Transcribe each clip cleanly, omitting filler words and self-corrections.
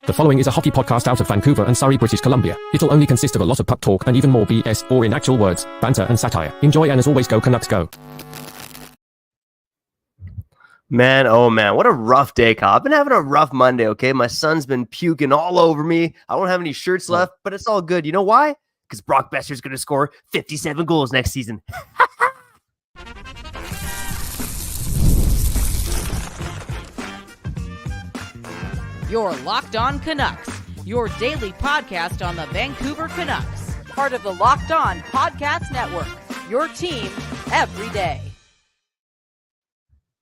The following is a hockey podcast out of Vancouver and Surrey, British Columbia. It'll only consist of a lot of puck talk and even more BS, or in actual words, banter and satire. Enjoy, and as always, go Canucks go. Man, oh man, what a rough day, Kyle. I've been having a rough Monday, okay? My son's been puking all over me. I don't have any shirts left, but it's all good. You know why? Because Brock Boeser's going to score 57 goals next season. You're Locked On Canucks, your daily podcast on the Vancouver Canucks, part of the Locked On Podcast Network, your team every day.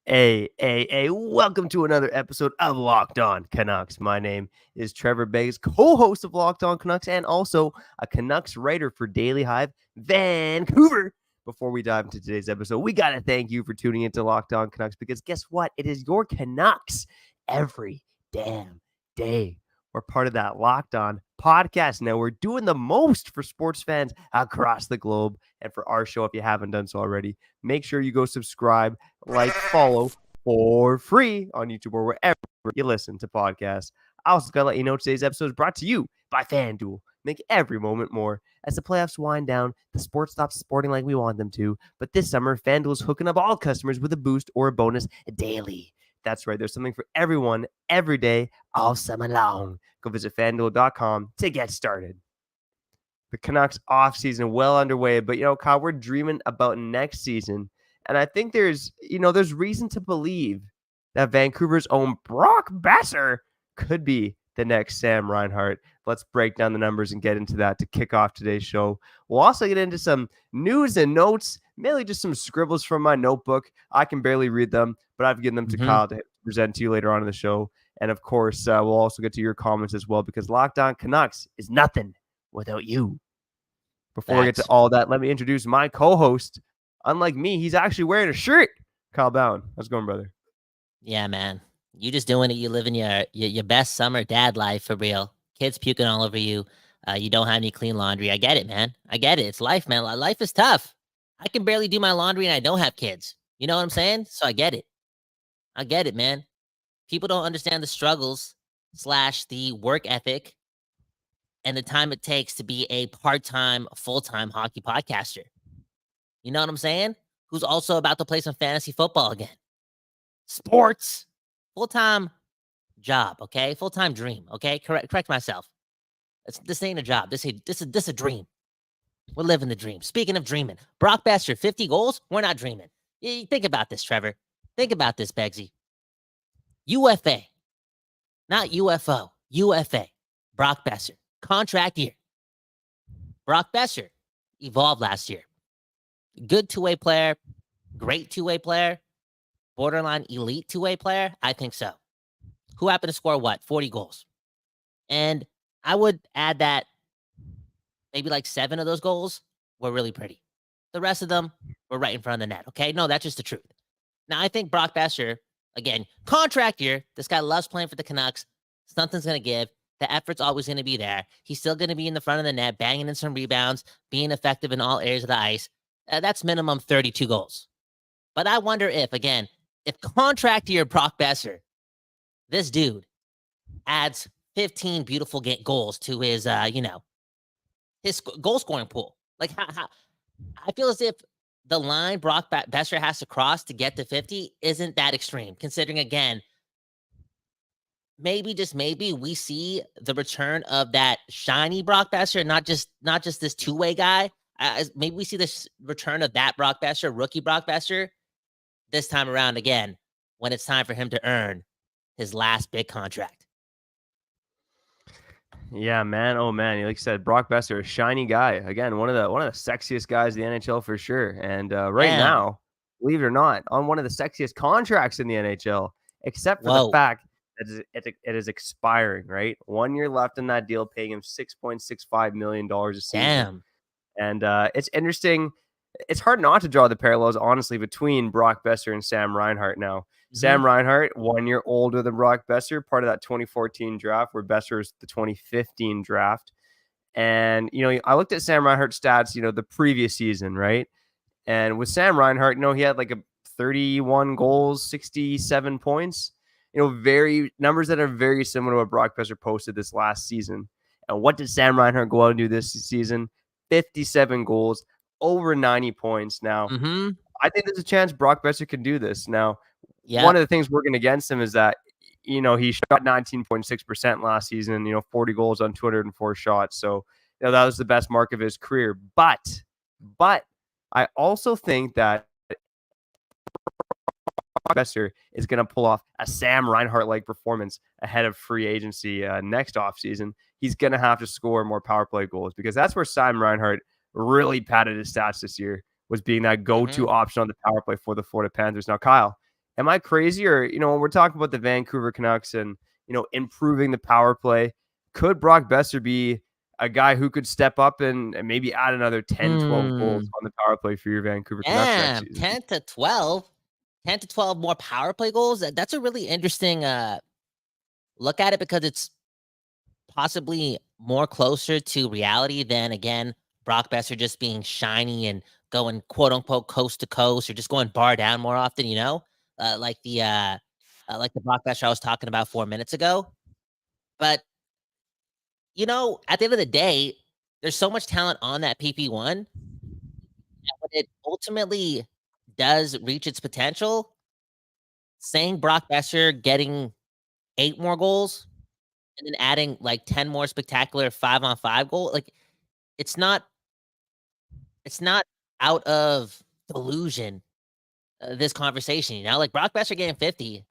Hey, welcome to another episode of Locked On Canucks. My name is Trevor Beggs, co-host of Locked On Canucks and also a Canucks writer for Daily Hive Vancouver. Before we dive into today's episode, we got to thank you for tuning into Locked On Canucks because guess what? It is your Canucks every damn day. We're part of that Locked On podcast now. We're doing the most for sports fans across the globe. And for our show, if you haven't done so already, make sure you go subscribe, like, follow for free on YouTube or wherever you listen to podcasts. I also got to let you know today's episode is brought to you by FanDuel. Make every moment more. As the playoffs wind down, the sport stops sporting like we want them to. But this summer, FanDuel is hooking up all customers with a boost or a bonus daily. That's right. There's something for everyone every day, all summer long. Go visit FanDuel.com to get started. The Canucks offseason well underway, but, Kyle, we're dreaming about next season. And I think there's reason to believe that Vancouver's own Brock Boeser could be the next Sam Reinhart. Let's break down the numbers and get into that to kick off today's show. We'll also get into some news and notes, mainly just some scribbles from my notebook. I can barely read them, but I've given them to Kyle to present to you later on in the show. And of course, we'll also get to your comments as well, because Locked On Canucks is nothing without you. Before we get to all that, let me introduce my co-host. Unlike me, he's actually wearing a shirt. Kyle Bowen. How's it going, brother? Yeah, man. You just doing it. You living your best summer dad life for real. Kids puking all over you. You don't have any clean laundry. I get it, man. I get it. It's life, man. Life is tough. I can barely do my laundry and I don't have kids. You know what I'm saying? So I get it. I get it, man. People don't understand the struggles / the work ethic and the time it takes to be a part-time, full-time hockey podcaster. You know what I'm saying? Who's also about to play some fantasy football again. Sports. Full-time job, okay? Full-time dream, okay? Correct myself. This ain't a job. This is a dream. We're living the dream. Speaking of dreaming, Brock Boeser, 50 goals? We're not dreaming. Think about this, Trevor. Think about this, Beggsy. UFA. Not UFO. UFA. Brock Boeser. Contract year. Brock Boeser evolved last year. Good two-way player. Great two-way player. Borderline elite two-way player? I think so. Who happened to score what? 40 goals. And I would add that maybe like 7 of those goals were really pretty. The rest of them were right in front of the net, okay? No, that's just the truth. Now, I think Brock Boeser, again, contract year. This guy loves playing for the Canucks. Something's going to give. The effort's always going to be there. He's still going to be in the front of the net, banging in some rebounds, being effective in all areas of the ice. That's minimum 32 goals. But I wonder if contract year Brock Boeser, this dude adds 15 beautiful goals to his, his goal scoring pool. Like, how I feel as if the line Brock Boeser has to cross to get to 50 isn't that extreme, considering, again, maybe, just maybe, we see the return of that shiny Brock Boeser, not just this two-way guy. Maybe we see this return of that Brock Boeser, rookie Brock Boeser, this time around again, when it's time for him to earn his last big contract. Yeah, man. Oh, man. Like you said, Brock Boeser, a shiny guy. Again, one of the sexiest guys in the NHL for sure. And now, believe it or not, on one of the sexiest contracts in the NHL, except for the fact that it is expiring, right? 1 year left in that deal, paying him $6.65 million a season. Damn. And it's interesting. It's hard not to draw the parallels, honestly, between Brock Boeser and Sam Reinhart now. Mm-hmm. Sam Reinhart, 1 year older than Brock Boeser, part of that 2014 draft, where Boeser's the 2015 draft. And, I looked at Sam Reinhart's stats, the previous season, right? And with Sam Reinhart, he had like a 31 goals, 67 points. very numbers that are very similar to what Brock Boeser posted this last season. And what did Sam Reinhart go out and do this season? 57 goals, over 90 points. Now, Mm-hmm. I think there's a chance Brock Boeser can do this. Now, Yeah. one of the things working against him is that, he shot 19.6% last season, 40 goals on 204 shots. So, that was the best mark of his career. But I also think that Boeser is going to pull off a Sam Reinhart-like performance ahead of free agency next offseason. He's going to have to score more power play goals, because that's where Sam Reinhart really padded his stats this year, was being that go-to option on the power play for the Florida Panthers. Now, Kyle, am I crazy? Or, when we're talking about the Vancouver Canucks and, improving the power play, could Brock Boeser be a guy who could step up and maybe add another 10, 12 goals on the power play for your Vancouver Canucks next season? 10 to 12. 10 to 12 more power play goals. That's a really interesting look at it, because it's possibly more closer to reality than, again, Brock Boeser just being shiny and going quote unquote coast to coast, or just going bar down more often, like the Brock Boeser I was talking about 4 minutes ago. But, at the end of the day, there's so much talent on that PP1 that when it ultimately does reach its potential, saying Brock Boeser getting 8 more goals and then adding like 10 more spectacular 5-on-5 goals, like it's not out of delusion, this conversation, like Brock Boeser getting 50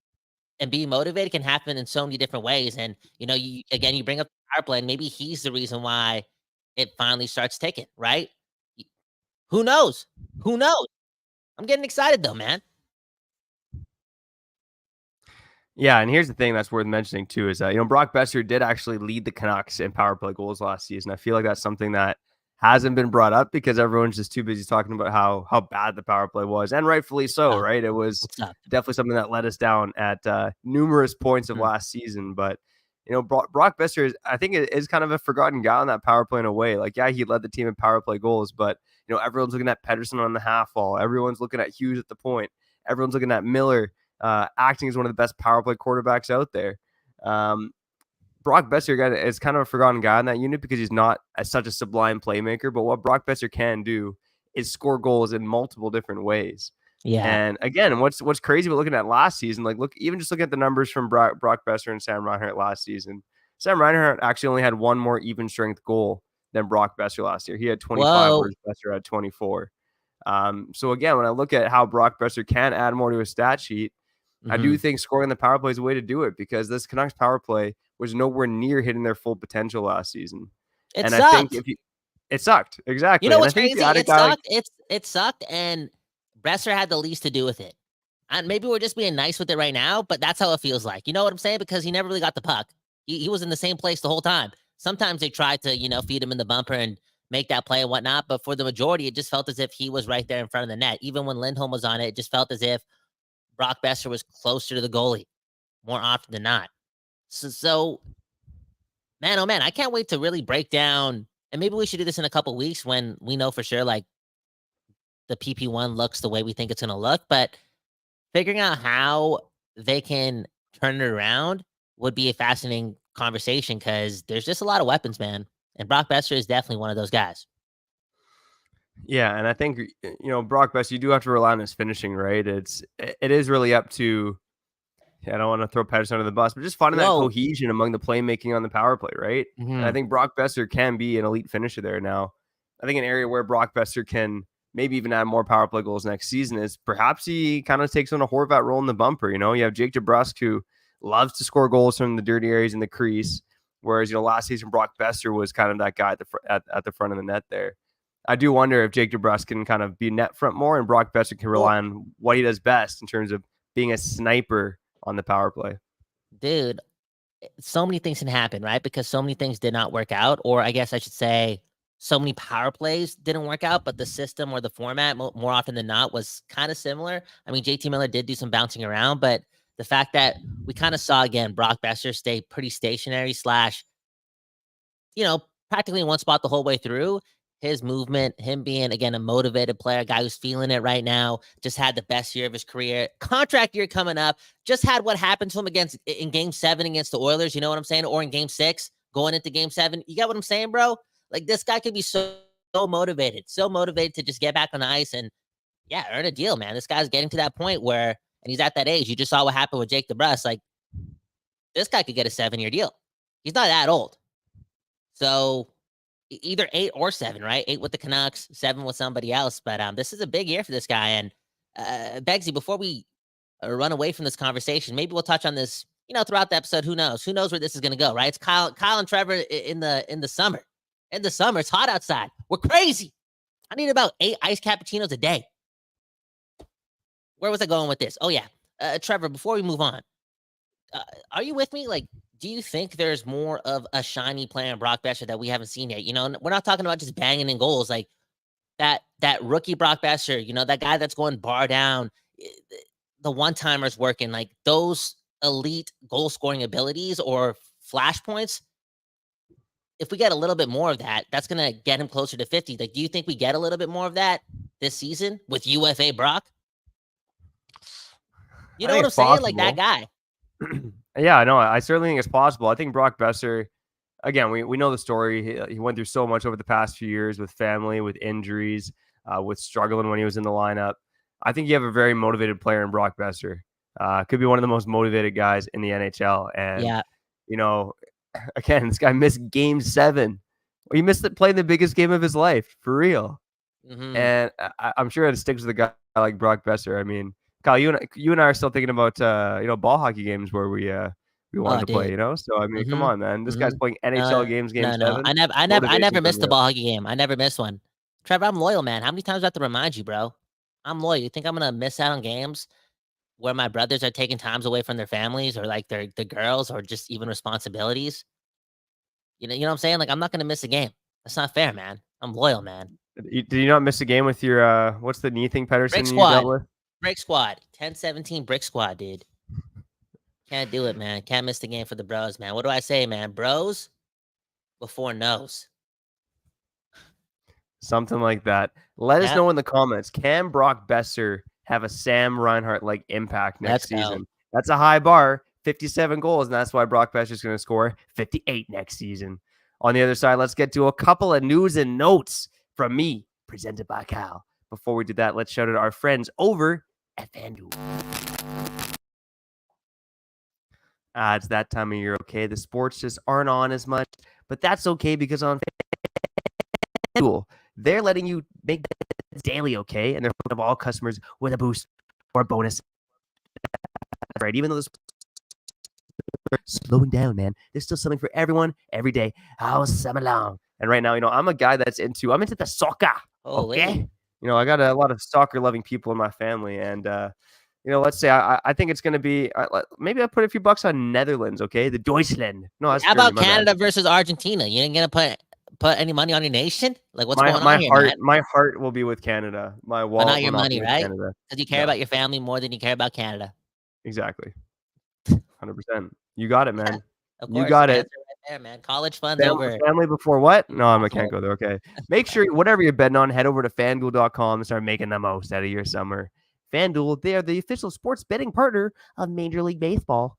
and being motivated can happen in so many different ways. And, you bring up the power play, and maybe he's the reason why it finally starts ticking, right? Who knows? Who knows? I'm getting excited though, man. Yeah, and here's the thing that's worth mentioning too is that, Brock Boeser did actually lead the Canucks in power play goals last season. I feel like that's something that hasn't been brought up because everyone's just too busy talking about how bad the power play was, and rightfully so, right? It was definitely something that let us down at numerous points of last season. But, Brock Boeser I think is kind of a forgotten guy on that power play in a way. Like, yeah, he led the team in power play goals, but, everyone's looking at Pedersen on the half wall. Everyone's looking at Hughes at the point. Everyone's looking at Miller acting as one of the best power play quarterbacks out there. Brock Boeser, again, is kind of a forgotten guy in that unit because he's not such a sublime playmaker. But what Brock Boeser can do is score goals in multiple different ways. Yeah. And again, what's crazy about looking at last season, like even just looking at the numbers from Brock Boeser and Sam Reinhart last season, Sam Reinhart actually only had one more even strength goal than Brock Boeser last year. He had 25, whereas Boeser had 24. So again, when I look at how Brock Boeser can add more to his stat sheet, I do think scoring the power play is a way to do it, because this Canucks power play was nowhere near hitting their full potential last season. It and sucked. I think it sucked. Exactly. You know what's crazy? It sucked. It sucked, and Boeser had the least to do with it. And maybe we're just being nice with it right now, but that's how it feels like. You know what I'm saying? Because he never really got the puck. He was in the same place the whole time. Sometimes they tried to, feed him in the bumper and make that play and whatnot. But for the majority, it just felt as if he was right there in front of the net. Even when Lindholm was on it, it just felt as if Brock Boeser was closer to the goalie more often than not. So man, oh man, I can't wait to really break down. And maybe we should do this in a couple weeks when we know for sure, like, the PP1 looks the way we think it's going to look. But figuring out how they can turn it around would be a fascinating conversation, because there's just a lot of weapons, man. And Brock Boeser is definitely one of those guys. Yeah, and I think, Brock Boeser, you do have to rely on his finishing, right? It is really up to, I don't want to throw Pedersen under the bus, but just finding that cohesion among the playmaking on the power play, right? And I think Brock Boeser can be an elite finisher there. Now, I think an area where Brock Boeser can maybe even add more power play goals next season is perhaps he kind of takes on a Horvat role in the bumper. You have Jake DeBrusk, who loves to score goals from the dirty areas in the crease, whereas, last season Brock Boeser was kind of that guy at the front of the net there. I do wonder if Jake DeBrusk can kind of be net front more, and Brock Boeser can rely on what he does best in terms of being a sniper on the power play. Dude, so many things can happen, right? Because so many things did not work out, or I guess I should say so many power plays didn't work out, but the system or the format more often than not was kind of similar. I mean, JT Miller did do some bouncing around, but the fact that we kind of saw, again, Brock Boeser stay pretty stationary / practically in one spot the whole way through, his movement, him being, again, a motivated player, a guy who's feeling it right now, just had the best year of his career. Contract year coming up, just had what happened to him in Game 7 against the Oilers, you know what I'm saying? Or in Game 6, going into Game 7. You get what I'm saying, bro? Like, this guy could be so motivated to just get back on the ice and, yeah, earn a deal, man. This guy's getting to that point where, and he's at that age. You just saw what happened with Jake DeBrusk. Like, this guy could get a 7-year deal. He's not that old. So either 8 or 7, right? 8 with the Canucks, 7 with somebody else. But this is a big year for this guy. And Begsy, before we run away from this conversation, maybe we'll touch on this, throughout the episode. Who knows? Who knows where this is going to go, right? It's Kyle and Trevor in the summer. In the summer, it's hot outside. We're crazy. I need about 8 iced cappuccinos a day. Where was I going with this? Oh, yeah. Trevor, before we move on, are you with me? Like, do you think there's more of a shiny player in Brock Boeser that we haven't seen yet? We're not talking about just banging in goals. Like, that rookie Brock Boeser, that guy that's going bar down, the one-timers working, like those elite goal-scoring abilities or flashpoints. If we get a little bit more of that, that's going to get him closer to 50. Like, do you think we get a little bit more of that this season with UFA Brock? You know what I'm saying? Like, that guy. Yeah, no, I certainly think it's possible. I think Brock Boeser, again, we know the story. He went through so much over the past few years with family, with injuries, with struggling when he was in the lineup. I think you have a very motivated player in Brock Boeser. Could be one of the most motivated guys in the NHL. And, yeah. Again, this guy missed Game 7. He missed playing the biggest game of his life, for real. Mm-hmm. And I'm sure it sticks with a guy like Brock Boeser. I mean, Kyle, you and I are still thinking about ball hockey games where we wanted to play, So I mean, come on, man. This guy's playing NHL games, Game 7. No. I never missed the ball hockey game. I never missed one. Trevor, I'm loyal, man. How many times do I have to remind you, bro? I'm loyal. You think I'm gonna miss out on games where my brothers are taking times away from their families or like their girls or just even responsibilities? You know what I'm saying? Like, I'm not gonna miss a game. That's not fair, man. I'm loyal, man. Did you not miss a game with your what's the knee thing, Pedersen? Brick Squad. Brick Squad. 10-17 Brick Squad, dude. Can't do it, man. Can't miss the game for the bros, man. What do I say, man? Bros before nose. Something like that. Let us know in the comments. Can Brock Boeser have a Sam Reinhart-like impact next season? That's a high bar. 57 goals, and that's why Brock Boeser is going to score 58 next season. On the other side, let's get to a couple of news and notes from me, presented by Cal. Before we do that, let's shout out our friends over at FanDuel. It's that time of year, okay? The sports just aren't on as much, but that's okay because on FanDuel, they're letting you make bets daily, okay? And they're hooking up all customers with a boost or a bonus. Right? Even though this slowing down, man, there's still something for everyone every day all summer long. And right now, I'm a guy that's into the soccer. Okay. I got a lot of soccer loving people in my family. And, let's say I think it's going to be, maybe I put a few bucks on Netherlands. Okay. The Deutschland. No, that's how about Canada versus Argentina? You ain't going to put any money on your nation? Like, what's going on here, man? My heart will be with Canada. My wallet, but not your money, right? Because you care about your family more than you care about Canada. Exactly. 100%. You got it, man. Of course, you got it. Right there, man. College funds over. Family before what? No, I can't go there. Okay. Make sure whatever you're betting on, head over to FanDuel.com and start making the most out of your summer. FanDuel, they are the official sports betting partner of Major League Baseball.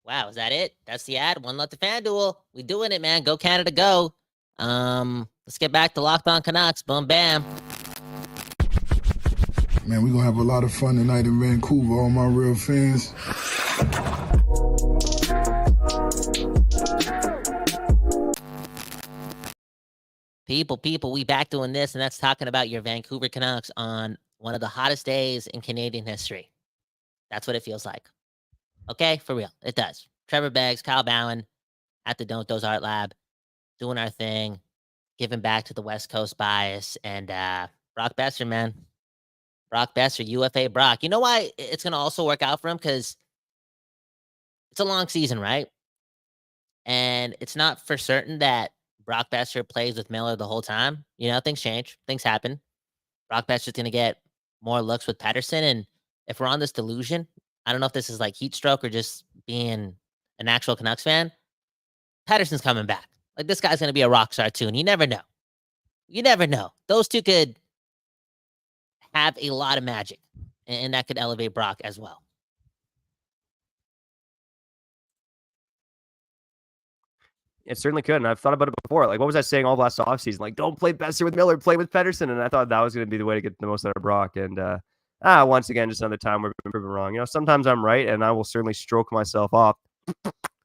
Wow, is that it? That's the ad. One love to FanDuel. We doing it, man. Go Canada, go. Let's get back to Locked On Canucks. Boom, bam. Man, we're going to have a lot of fun tonight in Vancouver, all my real fans. People, we back doing this, and that's talking about your Vancouver Canucks on one of the hottest days in Canadian history. That's what it feels like. Okay? For real. It does. Trevor Beggs, Kyle Bowen at the Don't Those Art Lab, doing our thing, giving back to the West Coast bias, and Brock Boeser, man. Brock Boeser, UFA Brock. You know why it's going to also work out for him? Because it's a long season, right? And it's not for certain that Brock Boeser plays with Miller the whole time. Things change. Things happen. Brock Boeser's going to get more looks with Pedersen. And if we're on this delusion, I don't know if this is like heat stroke or just being an actual Canucks fan, Pedersen's coming back. Like, this guy's going to be a rock star too, and you never know. You never know. Those two could have a lot of magic, and that could elevate Brock as well. It certainly could, and I've thought about it before. Like, what was I saying all last offseason? Like, don't play Boeser with Miller, play with Pettersson. And I thought that was going to be the way to get the most out of Brock. And once again, just another time we've been proven wrong. Sometimes I'm right, and I will certainly stroke myself off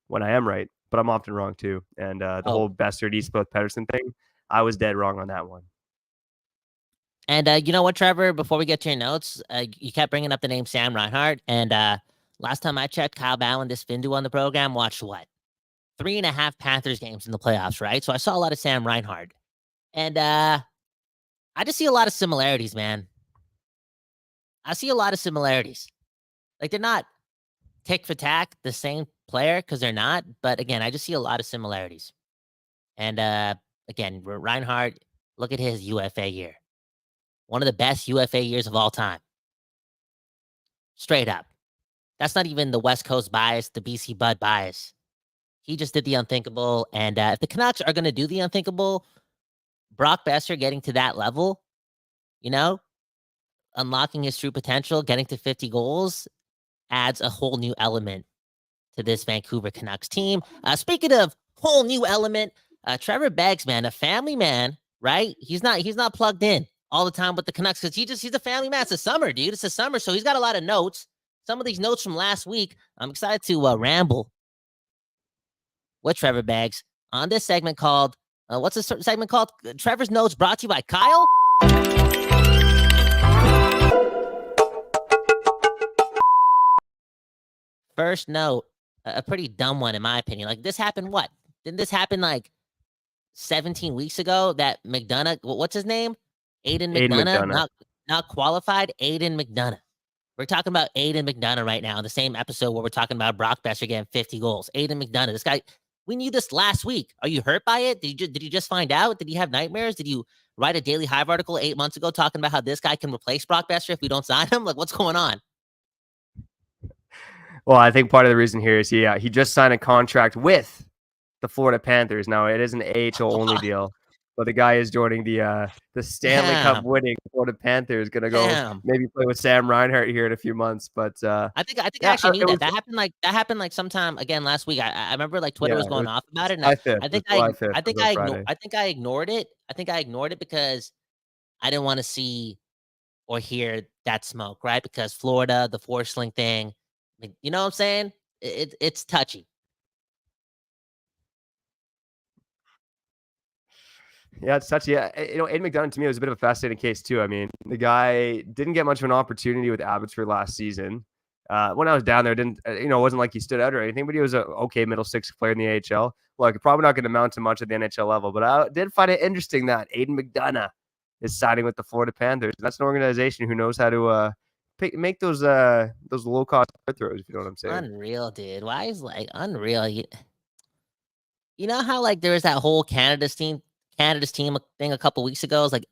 when I am right, but I'm often wrong too. And the whole Boeser East with Pettersson thing, I was dead wrong on that one. And you know what, Trevor? Before we get to your notes, you kept bringing up the name Sam Reinhart. And last time I checked, Kyle Bowen, this Findu on the program, watched what? 3.5 Panthers games in the playoffs, right? So I saw a lot of Sam Reinhart. And I just see a lot of similarities, man. I see a lot of similarities. Like, they're not tick for tack the same player, because they're not. But again, I just see a lot of similarities. And again, Reinhart, look at his UFA year. One of the best UFA years of all time. Straight up. That's not even the West Coast bias, the BC Bud bias. He just did the unthinkable. And if the Canucks are going to do the unthinkable, Brock Boeser getting to that level, unlocking his true potential, getting to 50 goals, adds a whole new element to this Vancouver Canucks team. Speaking of whole new element, Trevor Beggs, man, a family man, right? He's not plugged in all the time with the Canucks because he's a family man. It's a summer, dude. It's a summer, so he's got a lot of notes. Some of these notes from last week. I'm excited to ramble with Trevor Beggs on this segment called, what's this segment called? Trevor's Notes, brought to you by Kyle. First note, a pretty dumb one in my opinion. Like, this happened what? Didn't this happen like 17 weeks ago that McDonough, what's his name? Aiden McDonough. Not qualified, Aiden McDonough. We're talking about Aiden McDonough right now in the same episode where we're talking about Brock Boeser getting 50 goals. Aiden McDonough, this guy, we knew this last week. Are you hurt by it? Did you just find out? Did you have nightmares? Did you write a Daily Hive article 8 months ago talking about how this guy can replace Brock Boeser if we don't sign him? Like, what's going on? Well, I think part of the reason here is he just signed a contract with the Florida Panthers. Now, it is an AHL only deal, but the guy is joining the Stanley Cup winning Florida Panthers. Going to go maybe play with Sam Reinhart here in a few months. But I think I actually knew that. That happened like sometime again last week. I remember like Twitter was going off about it. And I think I ignored it. I think I ignored it because I didn't want to see or hear that smoke, right? Because Florida, the Forsling thing, you know what I'm saying? It's touchy. Yeah, it's touchy. Yeah, Aiden McDonough to me was a bit of a fascinating case too. I mean, the guy didn't get much of an opportunity with Abbotsford last season. When I was down there, it wasn't like he stood out or anything, but he was a okay middle six player in the AHL. Like, probably not going to amount to much at the NHL level, but I did find it interesting that Aiden McDonough is signing with the Florida Panthers. That's an organization who knows how to make those low cost throws. If you know what I'm saying? Unreal, dude. Why is unreal? You know how like there was that whole Canada's team thing a couple weeks ago. It was like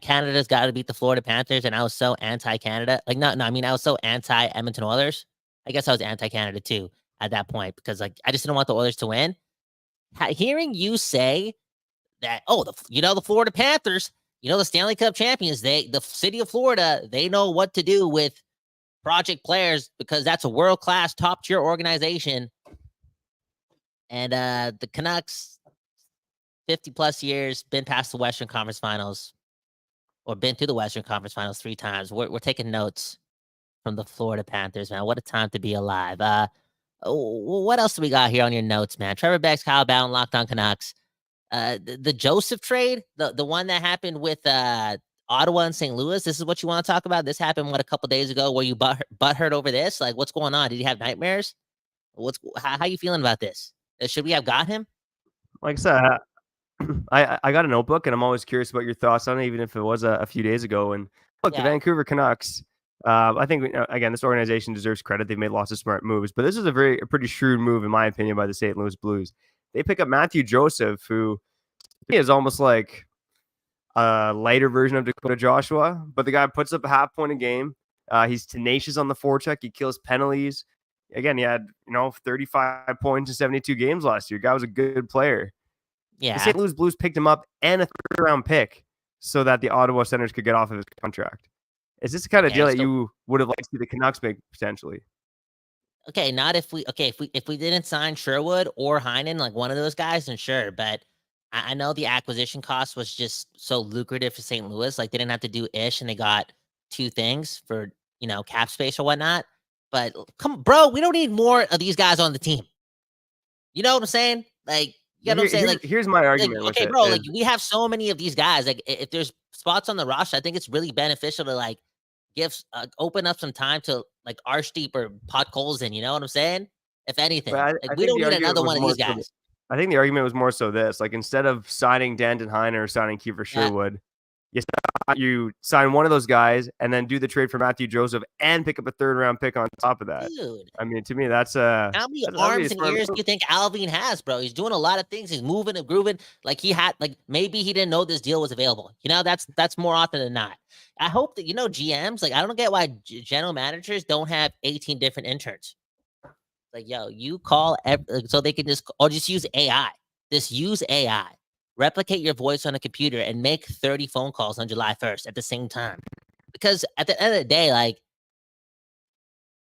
Canada's got to beat the Florida Panthers, and I was so anti-Canada. Like, I was so anti-Edmonton Oilers. I guess I was anti-Canada too at that point because like I just didn't want the Oilers to win. Hearing you say that, the Florida Panthers, the Stanley Cup champions, the city of Florida, they know what to do with project players because that's a world-class, top-tier organization. And the Canucks, 50-plus years, been past the Western Conference Finals, or been to the Western Conference Finals 3 times. We're taking notes from the Florida Panthers, man. What a time to be alive. What else do we got here on your notes, man? Trevor Beggs, Kyle Bowen, Locked On Canucks. The Joseph trade, the one that happened with Ottawa and St. Louis. This is what you want to talk about? This happened, a couple days ago? Were you butthurt over this? Like, what's going on? Did you have nightmares? How you feeling about this? Should we have got him? Like I said, I got a notebook, and I'm always curious about your thoughts on it, even if it was a few days ago. And look, the Vancouver Canucks, I think, again, this organization deserves credit. They've made lots of smart moves, but this is a pretty shrewd move, in my opinion, by the St. Louis Blues. They pick up Matthew Joseph, who is almost like a lighter version of Dakota Joshua, but the guy puts up a half point a game. He's tenacious on the forecheck. He kills penalties. Again, he had 35 points in 72 games last year. Guy was a good player. The St. Louis Blues picked him up and a third-round pick so that the Ottawa Senators could get off of his contract. Is this the kind of deal that you would have liked to see the Canucks make potentially? Okay, not if we if we didn't sign Sherwood or Heinen, like one of those guys, then sure. But I know the acquisition cost was just so lucrative for St. Louis. Like they didn't have to do ish, and they got 2 things for cap space or whatnot. But bro, we don't need more of these guys on the team. You know what I'm saying? Like, you know what I'm saying? Like, here's my argument. Like, okay, bro, like we have so many of these guys. Like, if there's spots on the roster, I think it's really beneficial to like open up some time to like Arshdeep or Podkolzin. You know what I'm saying? If anything, like we don't need another one of these guys. I think the argument was more so this: like instead of signing Danton Heiner or signing Kiefer Sherwood, you sign one of those guys and then do the trade for Matthew Joseph and pick up a third-round pick on top of that. Dude, I mean, to me, that's how many arms and ears do you think Alvin has, bro? He's doing a lot of things. He's moving and grooving. Like maybe he didn't know this deal was available. That's more often than not. I hope that GMs, like I don't get why general managers don't have 18 different interns. Like, yo, you call so they can just use AI. Just use AI. Replicate your voice on a computer and make 30 phone calls on July 1st at the same time. Because at the end of the day, like,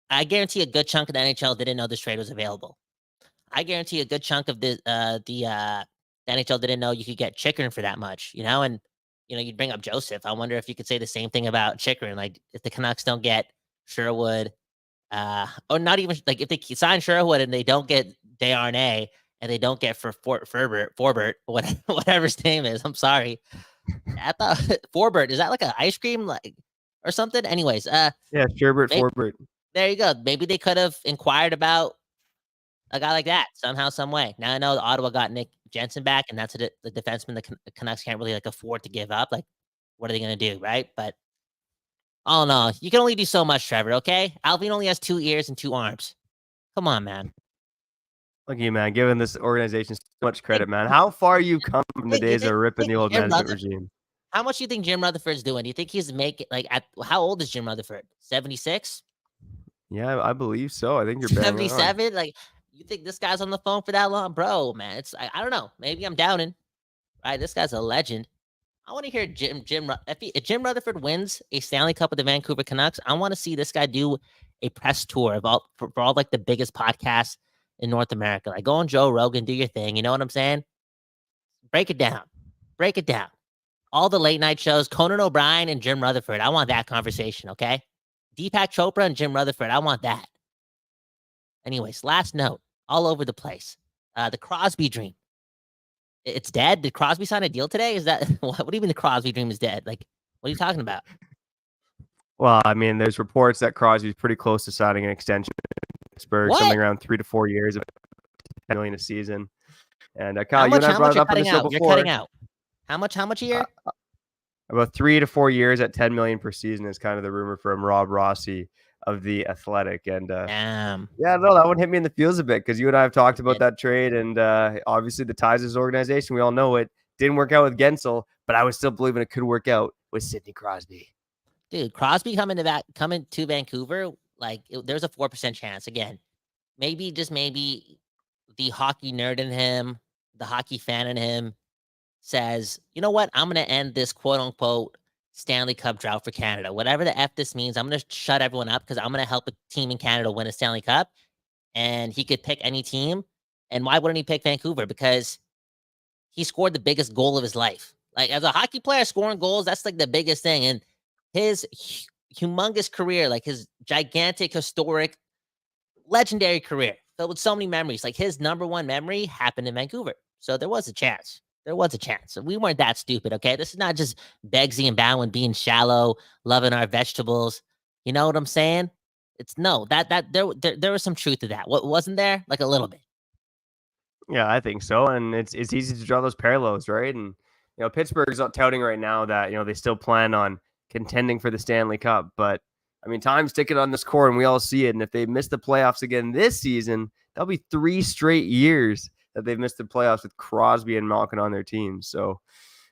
I guarantee a good chunk of the NHL didn't know this trade was available. I guarantee a good chunk of the NHL didn't know you could get Chychrun for that much, and you'd bring up Joseph. I wonder if you could say the same thing about Chychrun. Like, if the Canucks don't get Sherwood, or not even like if they sign Sherwood and they don't get Desharnais, and they don't get for Forbert, whatever his name is. I'm sorry. I thought Forbert, is that like an ice cream like or something? Anyways, Sherbert, Forbert. There you go. Maybe they could have inquired about a guy like that somehow, some way. Now I know the Ottawa got Nick Jensen back, and that's the defenseman the Canucks can't really like afford to give up. Like, what are they gonna do, right? But oh no, you can only do so much, Trevor. Okay, Alvin only has 2 ears and 2 arms. Come on, man. Look at you, man, giving this organization so much credit, man. How far you come from the days of ripping the old management regime. How much do you think Jim Rutherford's doing? Do you think he's making, like, how old is Jim Rutherford? 76? Yeah, I believe so. I think you're bang 77? Like, you think this guy's on the phone for that long? Bro, man, it's, I don't know. Maybe I'm doubting. Right? This guy's a legend. I want to hear if Jim Rutherford wins a Stanley Cup with the Vancouver Canucks, I want to see this guy do a press tour of for all like the biggest podcasts in North America. Like, go on Joe Rogan, do your thing. You know what I'm saying? Break it down. Break it down. All the late night shows, Conan O'Brien and Jim Rutherford. I want that conversation, okay? Deepak Chopra and Jim Rutherford. I want that. Anyways, last note. All over the place. The Crosby dream. It's dead? Did Crosby sign a deal today? Is that what do you mean the Crosby dream is dead? Like, what are you talking about? Well, I mean, there's reports that Crosby's pretty close to signing an extension in Pittsburgh, something around 3 to 4 years of $10 million a season. And Kyle, you and I brought it up on the show before. You're cutting out. How much a year? About 3 to 4 years at $10 million per season is kind of the rumor from Rob Rossi of The Athletic. And that one hit me in the feels a bit because you and I have talked about that trade, and obviously the ties of his organization. We all know it didn't work out with Gensel, but I was still believing it could work out with Sidney Crosby. Dude, Crosby coming to Vancouver, like there's a 4% chance. Again, maybe the hockey nerd in him, the hockey fan in him says, you know what? I'm going to end this quote unquote Stanley Cup drought for Canada. Whatever the F this means, I'm going to shut everyone up because I'm going to help a team in Canada win a Stanley Cup. And he could pick any team. And why wouldn't he pick Vancouver? Because he scored the biggest goal of his life. Like, as a hockey player, scoring goals, that's like the biggest thing. And his humongous career, like his gigantic, historic, legendary career filled with so many memories. Like, his number one memory happened in Vancouver. So there was a chance. There was a chance. So we weren't that stupid, okay? This is not just Beggsy and Bowen being shallow, loving our vegetables. You know what I'm saying? It's no, there was some truth to that. What wasn't there? Like a little bit. Yeah, I think so. And it's easy to draw those parallels, right? And Pittsburgh's not touting right now that they still plan on contending for the Stanley Cup. But I mean, time's ticking on this core, and we all see it. And if they miss the playoffs again this season, that'll be 3 straight years that they've missed the playoffs with Crosby and Malkin on their team. So,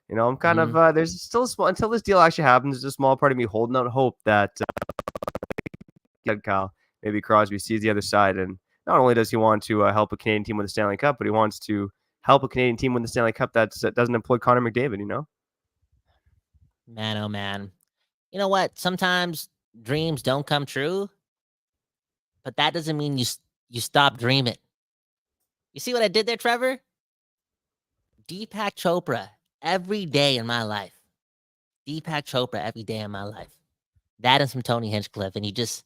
I'm kind of there's still a small, until this deal actually happens, there's a small part of me holding out hope that Kyle, maybe Crosby sees the other side, and not only does he want to help a Canadian team with the Stanley Cup, but he wants to help a Canadian team win the Stanley Cup that doesn't employ Connor McDavid, Man, oh man. You know what? Sometimes dreams don't come true, but that doesn't mean you stop dreaming. You see what I did there, Trevor? Deepak Chopra every day in my life. Deepak Chopra every day in my life. That and some Tony Hinchcliffe, and you just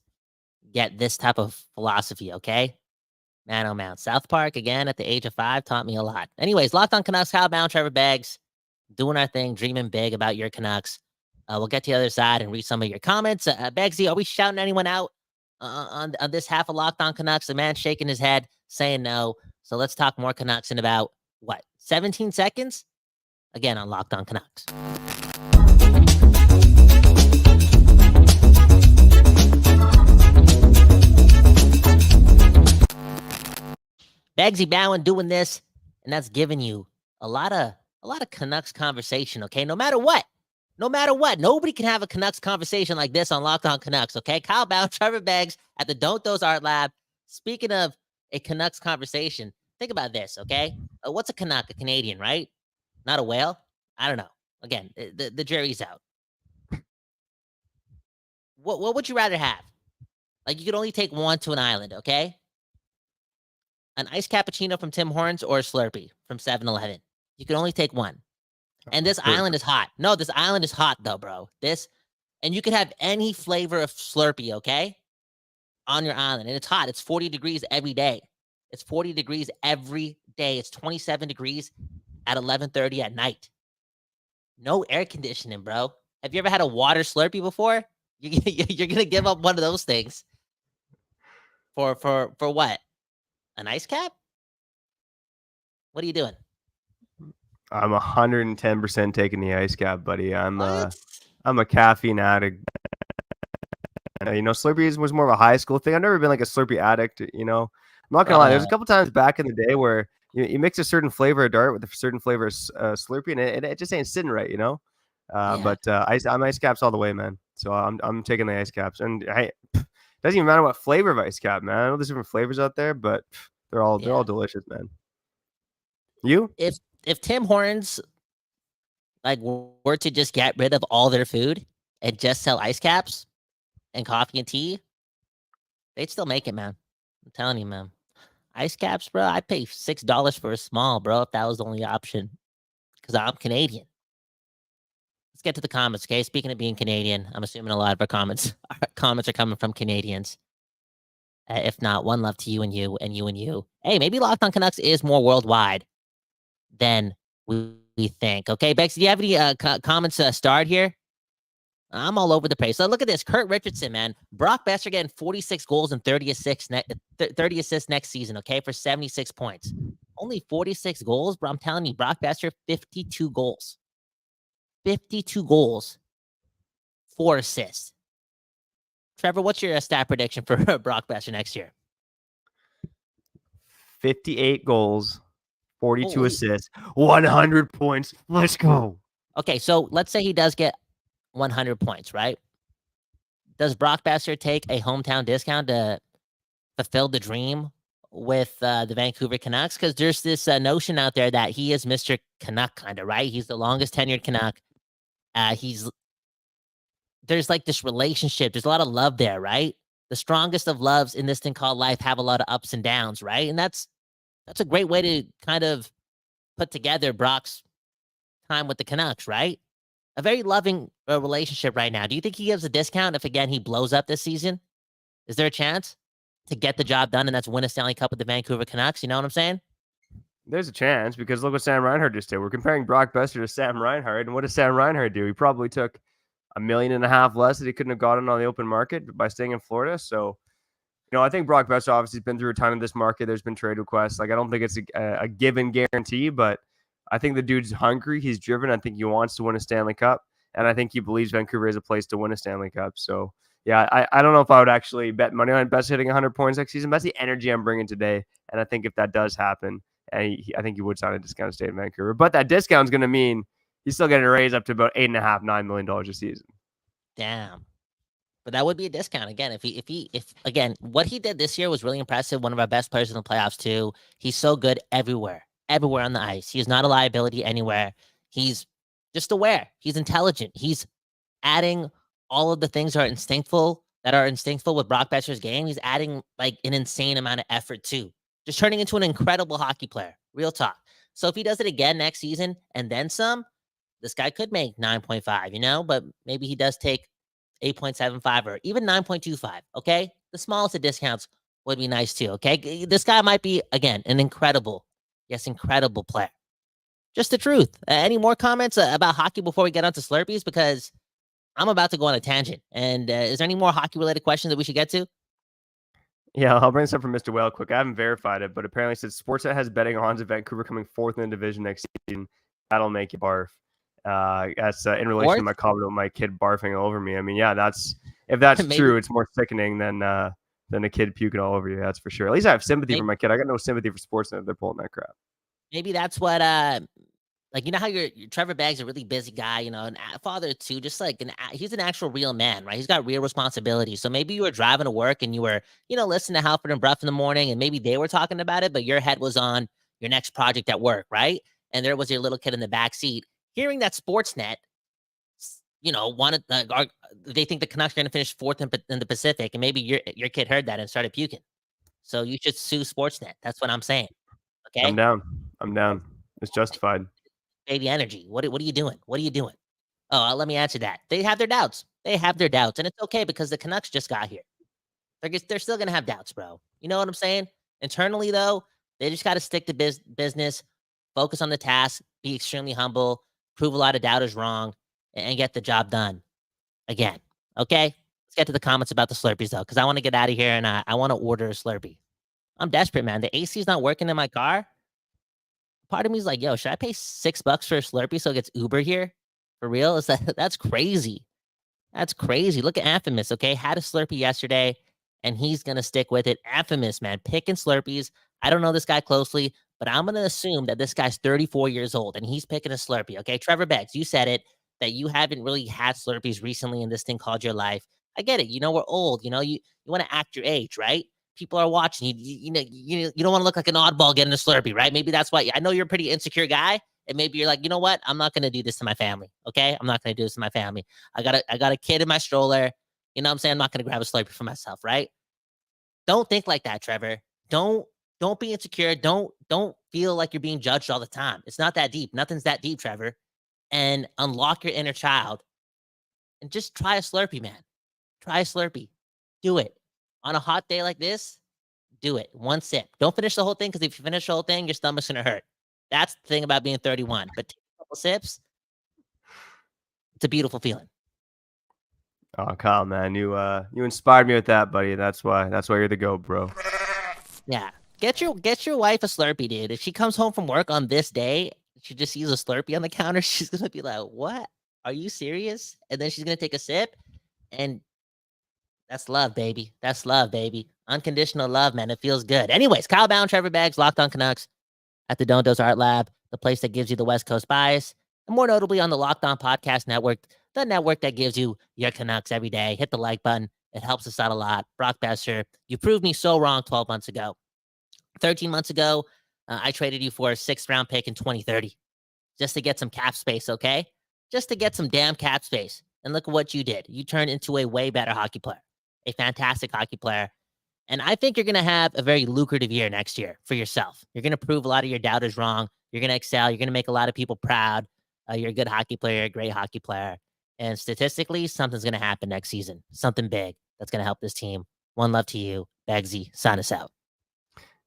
get this type of philosophy, okay? Man, oh man. South Park, again, at the age of 5, taught me a lot. Anyways, Locked on Canucks, Kyle Bound, Trevor Beggs, doing our thing, dreaming big about your Canucks. We'll get to the other side and read some of your comments. Beggsy, are we shouting anyone out on this half of Locked on Canucks? The man shaking his head, saying no. So let's talk more Canucks in about, 17 seconds? Again, on Locked on Canucks. Beggsy Bowen doing this, and that's giving you a lot of Canucks conversation, okay? No matter what. Nobody can have a Canucks conversation like this on Locked on Canucks, okay? Kyle Bound, Trevor Beggs at the Don't Those Art Lab. Speaking of a Canucks conversation, think about this, okay? What's a Canuck? A Canadian, right? Not a whale? I don't know. Again, the jury's out. What would you rather have? Like, you could only take one to an island, okay? An iced cappuccino from Tim Hortons or a Slurpee from 7-Eleven. You can only take one. And this island is hot. No, this island is hot, though, bro. And you can have any flavor of Slurpee, okay? On your island. And it's hot. It's 40 degrees every day. It's 40 degrees every day. It's 27 degrees at 11:30 at night. No air conditioning, bro. Have you ever had a water Slurpee before? You're going to give up one of those things. For what? An ice cap? What are you doing? I'm 110% taking the ice cap, buddy. I'm a caffeine addict. Slurpees was more of a high school thing. I've never been like a Slurpee addict. I'm not gonna lie. There's a couple times back in the day where you mix a certain flavor of Dart with a certain flavor of Slurpee, and it just ain't sitting right, Yeah. But I'm ice caps all the way, man. So I'm taking the ice caps, and it doesn't even matter what flavor of ice cap, man. I know there's different flavors out there, but they're all delicious, man. You? If Tim Hortons were to just get rid of all their food and just sell ice caps and coffee and tea, they'd still make it, man. I'm telling you, man. Ice caps, bro. I'd pay $6 for a small, bro, if that was the only option. Because I'm Canadian. Let's get to the comments, okay? Speaking of being Canadian, I'm assuming a lot of our comments are coming from Canadians. If not, one love to you and you and you and you. Hey, maybe Locked on Canucks is more worldwide than we think. Okay, Bex, do you have any comments starred here? I'm all over the place. So look at this. Kurt Richardson, man. Brock Boeser getting 46 goals and 30 assists next season, okay, for 76 points. Only 46 goals, bro. I'm telling you, Brock Boeser, 52 goals. 52 goals, 4 assists. Trevor, what's your stat prediction for Brock Boeser next year? 58 goals, 42 assists, 100 points. Let's go. Okay, so let's say he does get 100 points, right? Does Brock Boeser take a hometown discount to fulfill the dream with the Vancouver Canucks? Because there's this notion out there that he is Mr. Canuck, kind of, right? He's the longest tenured Canuck. There's like this relationship. There's a lot of love there, right? The strongest of loves in this thing called life have a lot of ups and downs, right? And that's a great way to kind of put together Brock's time with the Canucks, right? A very loving relationship right now. Do you think he gives a discount if, again, he blows up this season? Is there a chance to get the job done, and that's win a Stanley Cup with the Vancouver Canucks? You know what I'm saying? There's a chance, because look what Sam Reinhart just did. We're comparing Brock Boeser to Sam Reinhart, and what does Sam Reinhart do? He probably took $1.5 million less that he couldn't have gotten on the open market by staying in Florida. So, I think Brock Boeser obviously has been through a ton of this market. There's been trade requests. I don't think it's a given guarantee, but I think the dude's hungry. He's driven. I think he wants to win a Stanley Cup, and I think he believes Vancouver is a place to win a Stanley Cup. So, yeah, I don't know if I would actually bet money on Boeser hitting 100 points next season. That's the energy I'm bringing today, and I think if that does happen, I think he would sign a discount to stay in Vancouver. But that discount is going to mean he's still getting a raise up to about $8.5-9 million a season. Damn. But that would be a discount again. If again, what he did this year was really impressive. One of our best players in the playoffs too. He's so good everywhere. everywhere on the ice. He is not a liability anywhere. He's just aware. He's intelligent. He's adding all of the things that are instinctful with Brock Boeser's game. He's adding like an insane amount of effort too. Just turning into an incredible hockey player. Real talk. So if he does it again next season and then some, this guy could make 9.5, but maybe he does take 8.75 or even 9.25. Okay. The smallest of discounts would be nice too. Okay. This guy might be, again, an incredible player. Just the truth. Any more comments about hockey before we get on to Slurpees? Because I'm about to go on a tangent. And is there any more hockey related questions that we should get to? Yeah, I'll bring this up from Mr. Whale quick. I haven't verified it, but apparently it says Sportsnet has betting odds of Vancouver coming fourth in the division next season. That'll make you barf. That's in relation to my comment about my kid barfing all over me. I mean, yeah, if that's true, it's more sickening than a kid puking all over you. That's for sure. At least I have sympathy for my kid. I got no sympathy for Sportsnet if they're pulling that crap. Maybe that's what how your Trevor Beggs a really busy guy, and father too, just like he's an actual real man, right? He's got real responsibilities. So maybe you were driving to work and you were, listening to Halford and Bruff in the morning, and maybe they were talking about it, but your head was on your next project at work, right? And there was your little kid in the back seat hearing that Sportsnet, they think the Canucks are going to finish fourth in the Pacific, and maybe your kid heard that and started puking. So you should sue Sportsnet. That's what I'm saying. Okay, I'm down. It's justified. Baby energy. What are you doing? What are you doing? Oh, let me answer that. They have their doubts. And it's okay because the Canucks just got here. They're still gonna have doubts, bro. You know what I'm saying? Internally, though, they just got to stick to business, focus on the task, be extremely humble, prove a lot of doubters wrong, and get the job done. Again, okay? Let's get to the comments about the Slurpees, though, because I want to get out of here and I want to order a Slurpee. I'm desperate, man. The AC is not working in my car. Part of me is like, yo, should I pay $6 for a Slurpee so it gets Uber here? For real? That's crazy. That's crazy. Look at Infamous, okay? Had a Slurpee yesterday, and he's going to stick with it. Infamous, man. Picking Slurpees. I don't know this guy closely, but I'm going to assume that this guy's 34 years old, and he's picking a Slurpee, okay? Trevor Beggs, you said it, that you haven't really had Slurpees recently in this thing called your life. I get it. We're old. You want to act your age, right? People are watching you. You don't want to look like an oddball getting a Slurpee, right? Maybe that's why. I know you're a pretty insecure guy, and maybe you're like, you know what? I'm not going to do this to my family. Okay, I'm not going to do this to my family. I got a kid in my stroller. You know what I'm saying? I'm not going to grab a Slurpee for myself, right? Don't think like that, Trevor. Don't be insecure. Don't feel like you're being judged all the time. It's not that deep. Nothing's that deep, Trevor. And unlock your inner child, and just try a Slurpee, man. Try a Slurpee. Do it. On a hot day like this, do it. One sip. Don't finish the whole thing, because if you finish the whole thing, your stomach's going to hurt. That's the thing about being 31. But take a couple sips, it's a beautiful feeling. Oh, Kyle, man, you inspired me with that, buddy. That's why you're the GOAT, bro. Yeah. Get your wife a Slurpee, dude. If she comes home from work on this day, she just sees a Slurpee on the counter, she's going to be like, what? Are you serious? And then she's going to take a sip, and that's love, baby. That's love, baby. Unconditional love, man. It feels good. Anyways, Kyle Bound, Trevor Beggs, Locked On Canucks at the Don't Dose Art Lab, the place that gives you the West Coast bias, and more notably on the Locked On Podcast Network, the network that gives you your Canucks every day. Hit the like button. It helps us out a lot. Brock Boeser, you proved me so wrong 12 months ago. 13 months ago, I traded you for a 6th-round pick in 2030 just to get some cap space, okay? Just to get some damn cap space. And look at what you did. You turned into a way better hockey player, a fantastic hockey player. And I think you're going to have a very lucrative year next year for yourself. You're going to prove a lot of your doubters wrong. You're going to excel. You're going to make a lot of people proud. You're a good hockey player, a great hockey player. And statistically, something's going to happen next season. Something big that's going to help this team. One love to you. Bagsy, sign us out.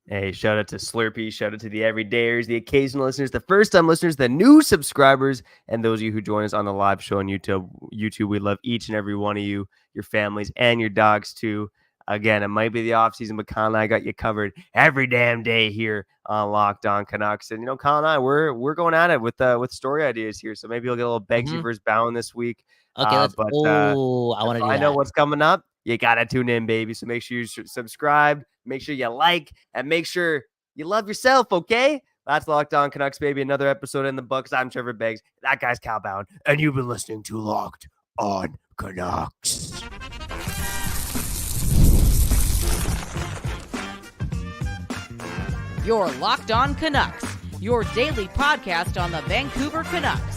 Hey, shout out to Slurpee. Shout out to the everydayers, the occasional listeners, the first-time listeners, the new subscribers, and those of you who join us on the live show on YouTube. We love each and every one of you, your families, and your dogs, too. Again, it might be the offseason, but Kyle and I got you covered every damn day here on Locked On Canucks. And, Kyle and I, we're going at it with story ideas here. So maybe you'll get a little Begsy versus Bound this week. Okay, I want to do that. I know what's coming up. You got to tune in, baby. So make sure you subscribe, make sure you like, and make sure you love yourself, okay? That's Locked On Canucks, baby. Another episode in the books. I'm Trevor Beggs. That guy's Kyle Bound. And you've been listening to Locked On Canucks. Your Locked On Canucks, your daily podcast on the Vancouver Canucks.